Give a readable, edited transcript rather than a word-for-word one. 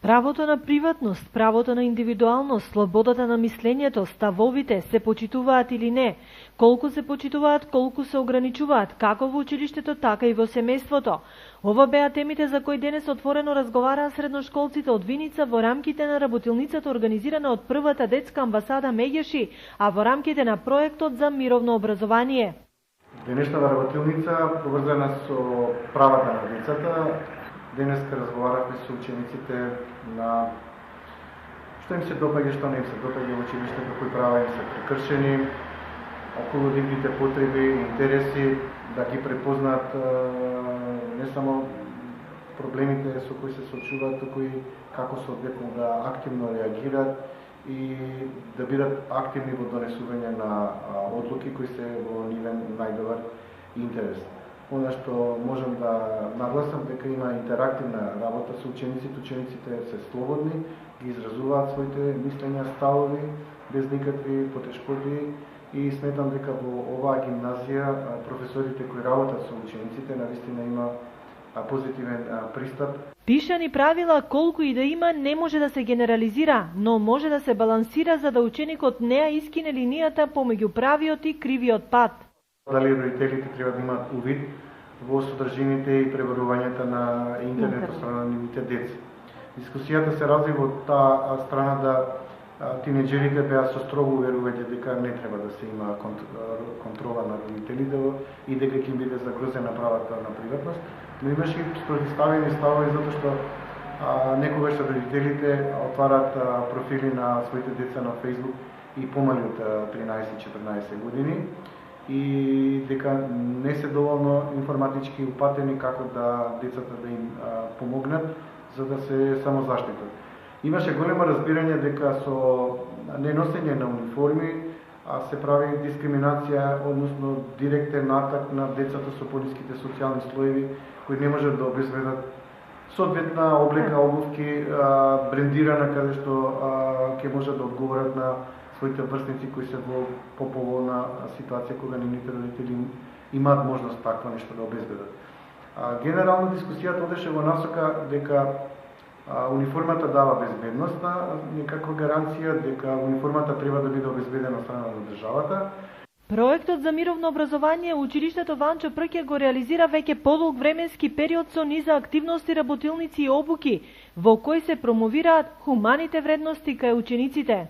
Правото на приватност, правото на индивидуалност, слободата на мислењето, ставовите се почитуваат или не, колку се почитуваат, колку се ограничуваат, како во училиштето, така и во семејството. Ова беа темите за кои денес отворено разговараа средношколците од Виница во рамките на работилницата организирана од првата детска амбасада Меѓеши, а во рамките на проектот за мировно образование. Денешната работилница поврзана со правата на децата. Денеска разговаравме со учениците на што им се допаѓа, што не им се допаѓа во училиштето, кои права им се прекршени, околу нивните потреби и интереси, да ги препознаат не само проблемите со кои се соочуваат, туку и како соодветно да активно реагираат и да бидат активни во донесување на одлуки кои се во нивен најдобар интерес. Она што можам да нагласам дека има интерактивна работа со учениците. Учениците се слободни, ги изразуваат своите мислења, ставови, без никакви потешкоти и сметам дека во оваа гимназија професорите кои работат со учениците навистина има позитивен пристап. Пишани правила колку и да има не може да се генерализира, но може да се балансира за да ученикот не ја искине линијата помеѓу правиот и кривиот пат. Дали родителите треба да имаат увид во содржините и пребарувањата на интернет од страна на нивните деца. Дискусијата се разви од таа страна да тинеџерите беа со строго уверување дека не треба да се има контрола на родителите и дека ќе им биде загрозена правата на приватност, но имаше и спротивставени ставови затоа што некогаш родителите отварат профили на своите деца на Facebook и помали од 13-14 години и дека не се доволно информатички упатени како да децата да им помогнат за да се самозаштитат. Имаше големо разбирање дека со неносење на униформи се прави дискриминација, односно директен атак на децата со пониските социјални слоеви кои не можат да обезбедат соодветна облека, обувки, брендирана каде што ќе можат да одговорат на своите врсници кои се во поповолна ситуација кога нивните родители имаат можност такво нешто да обезбедат. Генерално дискусијата одеше во насока дека униформата дава безбедностна некаква гаранција, дека униформата треба да биде обезбедена од страна на државата. Проектот за мировно образование училиштето Ванчо Прке го реализира веќе подолг временски период со низа активности, работилници и обуки, во кои се промовираат хуманите вредности кај учениците.